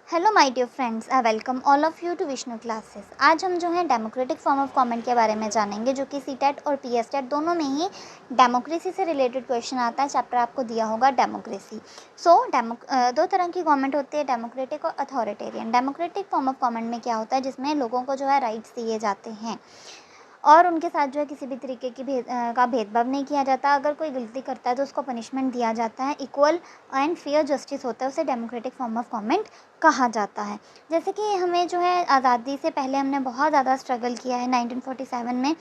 Hello my dear friends, I welcome all of you to Vishnu classes. आज हम जो है डेमोक्रेटिक फॉर्म ऑफ गवर्नमेंट के बारे में जानेंगे, जो कि सीटेट और पीएसटेट दोनों में ही डेमोक्रेसी से रिलेटेड क्वेश्चन आता है। चैप्टर आपको दिया होगा डेमोक्रेसी। दो तरह की गवर्नमेंट होती है, डेमोक्रेटिक और authoritarian. Democratic form of government में क्या होता है, जिसमें लोगों को जो है राइट्स दिए जाते हैं और उनके साथ जो है किसी भी तरीके की भेदभाव नहीं किया जाता। अगर कोई गलती करता है तो उसको पनिशमेंट दिया जाता है। इक्वल एंड फेयर जस्टिस होता है, उसे डेमोक्रेटिक फॉर्म ऑफ गवर्नमेंट कहा जाता है। जैसे कि हमें जो है आज़ादी से पहले हमने बहुत ज़्यादा स्ट्रगल किया है। 1947 में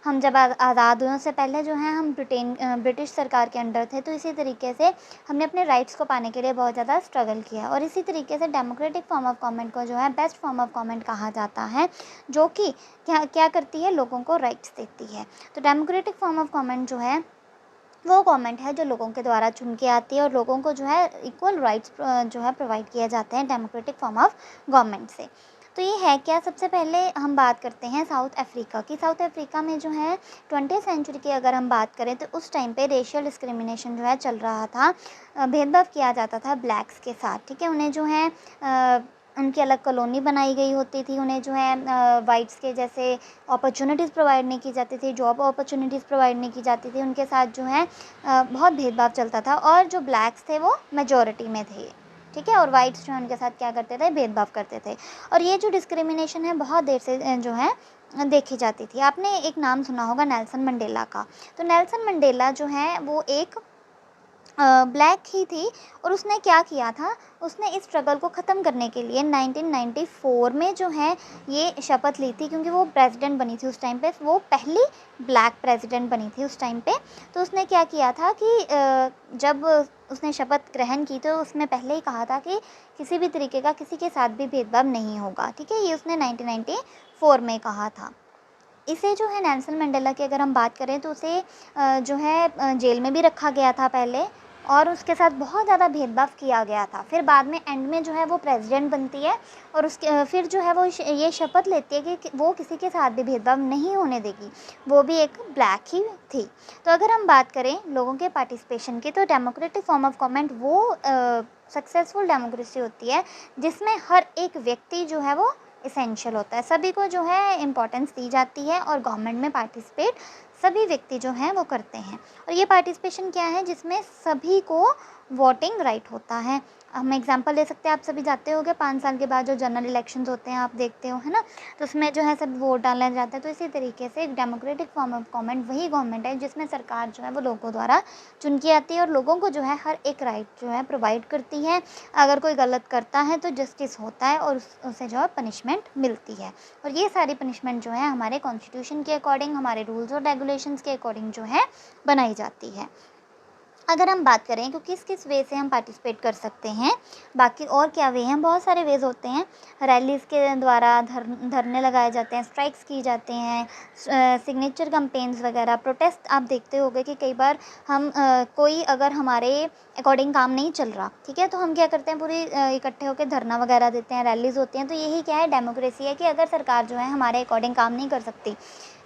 हम जब आज़ाद हुए, उससे पहले जो है हम ब्रिटिश सरकार के अंडर थे। तो इसी तरीके से हमने अपने राइट्स को पाने के लिए बहुत ज़्यादा स्ट्रगल किया और इसी तरीके से डेमोक्रेटिक फॉर्म ऑफ गवर्नमेंट को जो है बेस्ट फॉर्म ऑफ गवर्नमेंट कहा जाता है, जो कि क्या क्या करती है, लोगों को राइट्स देती है। तो डेमोक्रेटिक फॉर्म ऑफ गवर्नमेंट जो है वो गवर्नमेंट है जो लोगों के द्वारा चुन के आती है और लोगों को जो है इक्वल राइट्स जो है प्रोवाइड किए जाते हैं डेमोक्रेटिक फॉर्म ऑफ गवर्नमेंट से। तो ये है क्या, सबसे पहले हम बात करते हैं साउथ अफ्रीका की। साउथ अफ्रीका में जो है 20th सेंचुरी की अगर हम बात करें तो उस टाइम पे रेशियल डिस्क्रिमिनेशन जो है चल रहा था। भेदभाव किया जाता था ब्लैक्स के साथ, ठीक है। उन्हें जो है उनकी अलग कॉलोनी बनाई गई होती थी। उन्हें जो है वाइट्स के जैसे अपॉर्चुनिटीज़ प्रोवाइड नहीं की जाती थी, जॉब अपॉर्चुनिटीज़ प्रोवाइड नहीं की जाती थी। उनके साथ जो है बहुत भेदभाव चलता था और जो ब्लैक्स थे वो मेजॉरिटी में थे, ठीक है। और वाइट्स जो है उनके साथ क्या करते थे, भेदभाव करते थे। और ये जो डिस्क्रिमिनेशन है बहुत देर से जो है देखी जाती थी। आपने एक नाम सुना होगा नेल्सन मंडेला का। तो नेल्सन मंडेला जो है वो एक ब्लैक ही थी और उसने क्या किया था, उसने इस स्ट्रगल को ख़त्म करने के लिए 1994 में जो है ये शपथ ली थी, क्योंकि वो प्रेसिडेंट बनी थी उस टाइम पे। वो पहली ब्लैक प्रेसिडेंट बनी थी उस टाइम पे। तो उसने क्या किया था कि जब उसने शपथ ग्रहण की तो उसने पहले ही कहा था कि किसी भी तरीके का किसी के साथ भी भेदभाव नहीं होगा, ठीक है। ये उसने 1994 में कहा था। इसे जो है नेल्सन मंडेला की अगर हम बात करें तो उसे जो है जेल में भी रखा गया था पहले और उसके साथ बहुत ज़्यादा भेदभाव किया गया था। फिर बाद में एंड में जो है वो प्रेसिडेंट बनती है और उसके फिर जो है वो ये शपथ लेती है कि वो किसी के साथ भी भेदभाव नहीं होने देगी। वो भी एक ब्लैक ही थी। तो अगर हम बात करें लोगों के पार्टिसिपेशन की, तो डेमोक्रेटिक फॉर्म ऑफ गवर्नमेंट वो सक्सेसफुल डेमोक्रेसी होती है जिसमें हर एक व्यक्ति जो है वो इसेंशियल होता है, सभी को जो है इम्पोर्टेंस दी जाती है और गवर्नमेंट में पार्टिसिपेट सभी व्यक्ति जो हैं वो करते हैं। और ये पार्टिसिपेशन क्या है, जिसमें सभी को वोटिंग राइट होता है। हम एग्जांपल ले सकते हैं, आप सभी जाते होंगे 5 साल के बाद जो जनरल इलेक्शंस होते हैं, आप देखते हो, है ना। तो उसमें जो है सब वोट डालने जाते हैं। तो इसी तरीके से एक डेमोक्रेटिक फॉर्म ऑफ गवर्नमेंट वही गवर्नमेंट है जिसमें सरकार जो है वो लोगों द्वारा चुन की आती है और लोगों को जो है हर एक राइट जो है प्रोवाइड करती है। अगर कोई गलत करता है तो जस्टिस होता है और उसे जो है पनिशमेंट मिलती है। और ये सारी पनिशमेंट जो है हमारे कॉन्स्टिट्यूशन के अकॉर्डिंग, हमारे रूल्स और रेगुलेशंस के अकॉर्डिंग जो है बनाई जाती है। अगर हम बात करें कि किस किस वे से हम पार्टिसिपेट कर सकते हैं, बाकी और क्या वे हैं, बहुत सारे वेज होते हैं। रैलीज़ के द्वारा धरने लगाए जाते हैं, स्ट्राइक्स की जाते हैं, सिग्नेचर कैंपेन्स वगैरह, प्रोटेस्ट। आप देखते होंगे कि कई बार हम कोई अगर हमारे अकॉर्डिंग काम नहीं चल रहा, ठीक है, तो हम क्या करते हैं, पूरी इकट्ठे होकर धरना वगैरह देते हैं, रैलीज़ होती हैं। तो यही क्या है, डेमोक्रेसी है कि अगर सरकार जो है हमारे अकॉर्डिंग काम नहीं कर सकती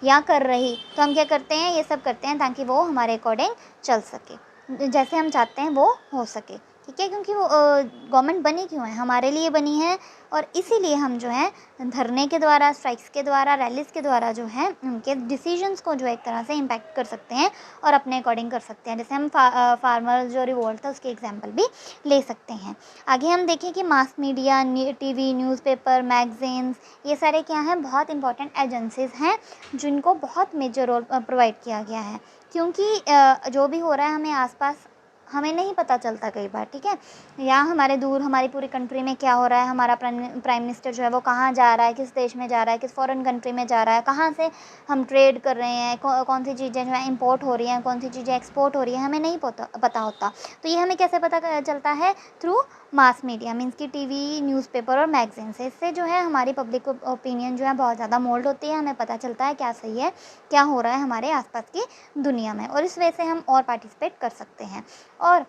या कर रही, तो हम क्या करते हैं, ये सब करते हैं ताकि वो हमारे अकॉर्डिंग चल सके, जैसे हम चाहते हैं वो हो सके, ठीक है। क्योंकि वो गवर्नमेंट बनी क्यों है, हमारे लिए बनी है और इसीलिए हम जो है धरने के द्वारा, स्ट्राइक्स के द्वारा, रैलीज़ के द्वारा जो है उनके डिसीजंस को जो एक तरह से इम्पैक्ट कर सकते हैं और अपने अकॉर्डिंग कर सकते हैं। जैसे हम फार्मर जो रिवोल्ट था उसके एग्जाम्पल भी ले सकते हैं। आगे हम देखें कि mass media, TV, newspaper, magazines, ये सारे क्या हैं, बहुत इंपॉर्टेंट एजेंसीज़ हैं जिनको बहुत मेजर रोल प्रोवाइड किया गया है। क्योंकि जो भी हो रहा है हमें आसपास हमें नहीं पता चलता कई बार, ठीक है। या हमारे दूर हमारी पूरी कंट्री में क्या हो रहा है, हमारा प्राइम मिनिस्टर जो है वो कहाँ जा रहा है, किस देश में जा रहा है, किस फॉरेन कंट्री में जा रहा है, कहाँ से हम ट्रेड कर रहे हैं, कौन सी चीज़ें जो है इंपोर्ट हो रही हैं, कौन सी चीज़ें एक्सपोर्ट हो रही है, हमें नहीं पता होता। तो ये हमें कैसे पता चलता है, थ्रू मास मीडिया, मीन्स की टीवी, न्यूज़पेपर और मैगजीन से। इससे जो है हमारी पब्लिक ओपिनियन जो है बहुत ज़्यादा मोल्ड होती है, हमें पता चलता है क्या सही है, क्या हो रहा है हमारे आसपास की दुनिया में, और इस वजह से हम और पार्टिसिपेट कर सकते हैं। और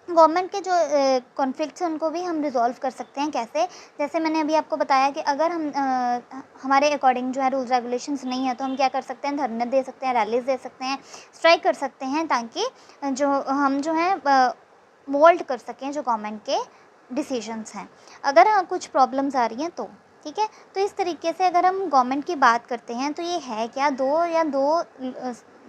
गवर्नमेंट के जो कॉन्फ्लिक्ट्स हैं उनको भी हम रिज़ॉल्व कर सकते हैं। कैसे, जैसे मैंने अभी आपको बताया कि अगर हम हमारे अकॉर्डिंग जो है रूल्स रेगुलेशंस नहीं है, तो हम क्या कर सकते हैं, धरने दे सकते हैं, रैलीज़ दे सकते हैं, स्ट्राइक कर सकते हैं, ताकि जो हम जो है मोल्ड कर सकें जो गवर्नमेंट के डिसीजंस हैं, अगर कुछ प्रॉब्लम्स आ रही हैं तो, ठीक है। तो इस तरीके से अगर हम गवर्नमेंट की बात करते हैं तो ये है क्या, दो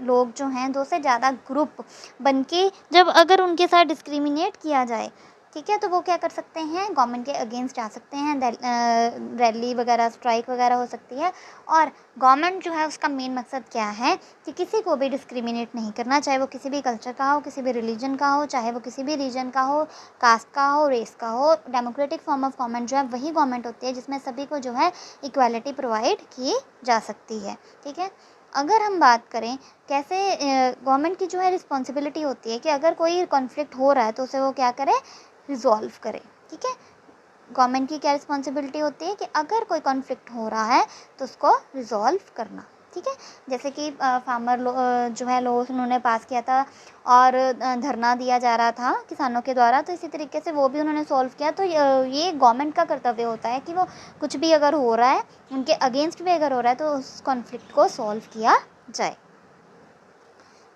लोग जो हैं, दो से ज़्यादा ग्रुप बन के जब अगर उनके साथ डिस्क्रिमिनेट किया जाए, ठीक है, तो वो क्या कर सकते हैं, गवर्नमेंट के अगेंस्ट आ सकते हैं, रैली वगैरह, स्ट्राइक वगैरह हो सकती है। और गवर्नमेंट जो है उसका मेन मकसद क्या है कि किसी को भी डिस्क्रिमिनेट नहीं करना, चाहे वो किसी भी कल्चर का हो, किसी भी रिलीजन का हो, चाहे वो किसी भी रीजन का हो, कास्ट का हो, रेस का हो। डेमोक्रेटिक फॉर्म ऑफ गवर्नमेंट जो है वही गवर्नमेंट होती है जिसमें सभी को जो है इक्वालिटी प्रोवाइड की जा सकती है, ठीक है। अगर हम बात करें कैसे गवर्नमेंट की जो है रिस्पॉन्सिबिलिटी होती है कि अगर कोई कॉन्फ्लिक्ट हो रहा है तो उसे वो क्या करे, रिजॉल्व करे, ठीक है। गवर्नमेंट की क्या रिस्पॉन्सिबिलिटी होती है कि अगर कोई कॉन्फ्लिक्ट हो रहा है तो उसको रिजॉल्व करना, ठीक है। जैसे कि फार्मर जो है लॉ उन्होंने पास किया था और धरना दिया जा रहा था किसानों के द्वारा, तो इसी तरीके से वो भी उन्होंने सॉल्व किया। तो ये गवर्नमेंट का कर्तव्य होता है कि वो कुछ भी अगर हो रहा है, उनके अगेंस्ट भी अगर हो रहा है, तो उस कॉन्फ्लिक्ट को सॉल्व किया जाए,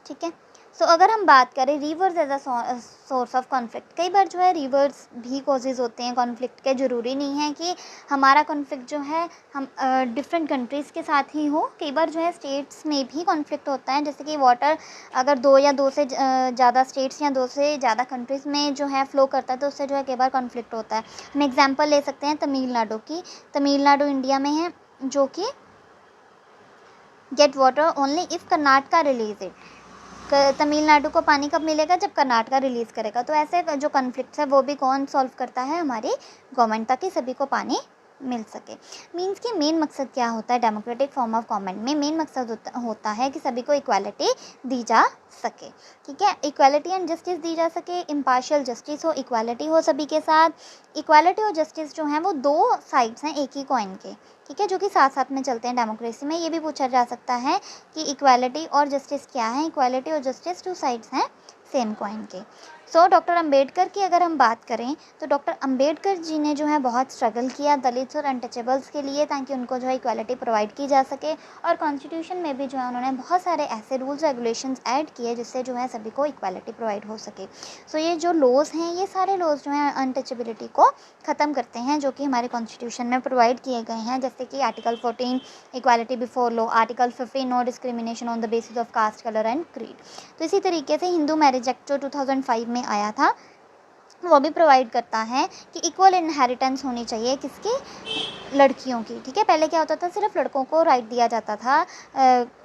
ठीक है। सो अगर हम बात करें rivers as a source of conflict, कई बार जो है रिवर्स भी कॉजेज़ होते हैं कॉन्फ्लिक्ट के। ज़रूरी नहीं है कि हमारा कॉन्फ्लिक्ट जो है हम डिफरेंट कंट्रीज़ के साथ ही हो, कई बार जो है स्टेट्स में भी कॉन्फ्लिक्ट होता है। जैसे कि वाटर अगर दो से ज़्यादा स्टेट्स या दो से ज़्यादा कंट्रीज़ में जो है फ्लो करता है तो उससे जो है कई बार कॉन्फ्लिक्ट होता है। हम एग्जाम्पल ले सकते हैं तमिलनाडु की। तमिलनाडु इंडिया में है जो कि get water only if Karnataka release it. Tamil Nadu को पानी कब मिलेगा, जब कर्नाटका रिलीज़ करेगा। तो ऐसे जो कॉन्फ्लिक्ट्स है वो भी कौन सॉल्व करता है, हमारी गवर्नमेंट, ताकि सभी को पानी मिल सके। मीन्स कि मेन मकसद क्या होता है डेमोक्रेटिक फॉर्म ऑफ गवर्नमेंट में, मेन मकसद होता है कि सभी को इक्वालिटी दी जा सके, ठीक है। इक्वालिटी एंड जस्टिस दी जा सके, इम्पार्शियल जस्टिस हो, इक्वालिटी हो सभी के साथ। इक्वालिटी और जस्टिस जो हैं वो दो साइड्स हैं एक ही कॉइन के, ठीक है, जो कि साथ साथ में चलते हैं डेमोक्रेसी में। ये भी पूछा जा सकता है कि इक्वालिटी और जस्टिस क्या है। इक्वालिटी और जस्टिस टू साइड्स हैं सेम कॉइन के। सो डॉक्टर अंबेडकर की अगर हम बात करें तो डॉक्टर अंबेडकर जी ने जो है बहुत स्ट्रगल किया दलित्स और अनटचेबल्स के लिए, ताकि उनको जो है इक्वालिटी प्रोवाइड की जा सके। और कॉन्स्टिट्यूशन में भी जो है उन्होंने बहुत सारे ऐसे रूल्स रेगुलेशंस ऐड किए जिससे जो है सभी को इक्वालिटी प्रोवाइड हो सके। सो ये जो लॉज हैं, ये सारे लॉज जो हैं अनटचेबिलिटी को ख़त्म करते हैं, जो कि हमारे कॉन्स्टिट्यूशन में प्रोवाइड किए गए हैं। जैसे कि article 14 equality before law, article 15 no discrimination on the basis of caste, colour and creed. तो इसी तरीके से हिंदू मैरिज एक्ट जो 2005 में आया था वो भी प्रोवाइड करता है कि इक्वल इनहेरिटेंस होनी चाहिए किसकी, लड़कियों की, ठीक है। पहले क्या होता था, सिर्फ लड़कों को राइट दिया जाता था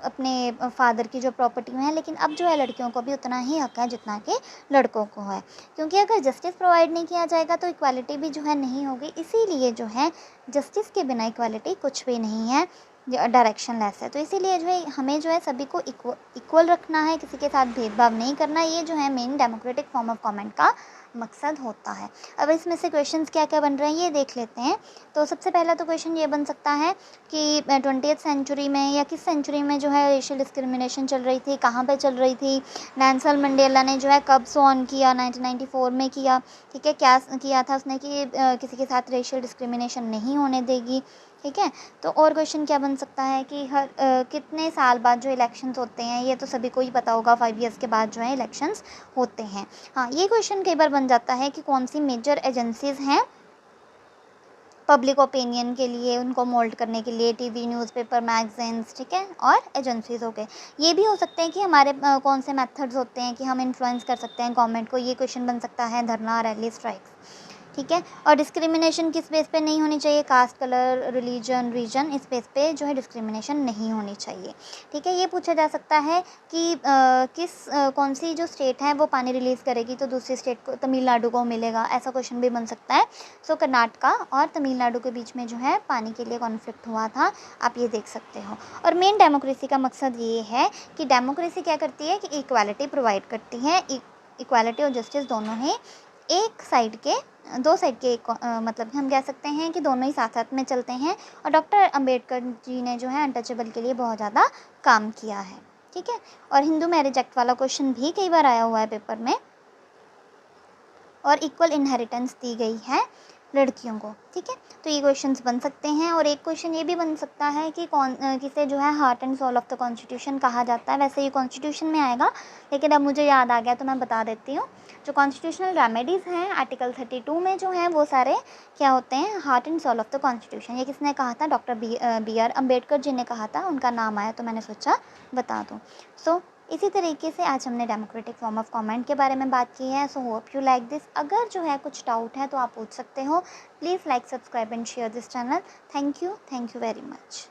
अपने फादर की जो प्रॉपर्टी में है, लेकिन अब जो है लड़कियों को भी उतना ही हक है जितना कि लड़कों को है। क्योंकि अगर जस्टिस प्रोवाइड नहीं किया जाएगा तो इक्वालिटी भी जो है नहीं होगी। इसीलिए जो है जस्टिस के बिना इक्वालिटी कुछ भी नहीं है, डायरेक्शन लेस है। तो इसीलिए जो है हमें जो है सभी को इक्वल रखना है, किसी के साथ भेदभाव नहीं करना। ये जो है main democratic form of government का मकसद होता है। अब इसमें से क्वेश्चंस क्या क्या बन रहे हैं ये देख लेते हैं। तो सबसे पहला तो क्वेश्चन ये बन सकता है कि 20th सेंचुरी में या किस सेंचुरी में जो है रेशियल डिस्क्रिमिनेशन चल रही थी, कहाँ पे चल रही थी। नेल्सन मंडेला ने जो है कब सो ऑन किया, 1994 में किया, ठीक है। क्या किया था उसने कि किसी के साथ रेशियल डिस्क्रिमिनेशन नहीं होने देगी, ठीक है। तो और क्वेश्चन क्या बन सकता है कि हर कितने साल बाद जो इलेक्शंस होते हैं, ये तो सभी को ही पता होगा, 5 ईयर्स के बाद जो है इलेक्शंस होते हैं। हाँ, ये क्वेश्चन कई बार बन जाता है कि कौन सी मेजर एजेंसीज़ हैं पब्लिक ओपिनियन के लिए, उनको मोल्ड करने के लिए, टीवी, न्यूज़पेपर, मैगजीन्स, ठीक है, और एजेंसीज़ हो गए। ये भी हो सकते हैं कि हमारे कौन से मेथड्स होते हैं कि हम इन्फ्लुएंस कर सकते हैं गवर्नमेंट को। ये क्वेश्चन बन सकता है धरना, रैली, स्ट्राइक्स, ठीक है। और डिस्क्रिमिनेशन किस बेस पे नहीं होनी चाहिए, कास्ट, कलर, रिलीजन, रीजन, इस बेस पे जो है डिस्क्रिमिनेशन नहीं होनी चाहिए, ठीक है। ये पूछा जा सकता है कि कौन सी जो स्टेट है वो पानी रिलीज़ करेगी तो दूसरी स्टेट को, तमिलनाडु को मिलेगा, ऐसा क्वेश्चन भी बन सकता है। सो कर्नाटका और तमिलनाडु के बीच में जो है पानी के लिए कॉन्फ्लिक्ट हुआ था, आप ये देख सकते हो। और मेन डेमोक्रेसी का मकसद ये है कि डेमोक्रेसी क्या करती है कि इक्वालिटी प्रोवाइड करती है। इक्वालिटी और जस्टिस दोनों ही एक साइड के, दो साइड के मतलब हम कह सकते हैं कि दोनों ही साथ साथ में चलते हैं। और डॉक्टर अंबेडकर जी ने जो है अनटचेबल के लिए बहुत ज़्यादा काम किया है, ठीक है। और हिंदू मैरिज एक्ट वाला क्वेश्चन भी कई बार आया हुआ है पेपर में। और इक्वल इनहेरिटेंस दी गई है लड़कियों को, ठीक है। तो ये क्वेश्चंस बन सकते हैं। और एक क्वेश्चन ये भी बन सकता है कि किसे जो है heart and soul of the constitution कहा जाता है। वैसे ये कॉन्स्टिट्यूशन में आएगा, लेकिन अब मुझे याद आ गया तो मैं बता देती हूँ। जो कॉन्स्टिट्यूशनल रेमेडीज़ हैं आर्टिकल 32 में जो हैं वो सारे क्या होते हैं, heart and soul of the constitution. ये किसने कहा था, doctor B R Ambedkar ji ने कहा था। उनका नाम आया तो मैंने सोचा बता दूँ। सो इसी तरीके से आज हमने डेमोक्रेटिक फॉर्म ऑफ गवर्नमेंट के बारे में बात की है। So hope you like this. अगर जो है कुछ डाउट है तो आप पूछ सकते हो। Please like, subscribe and share this channel. Thank you very much.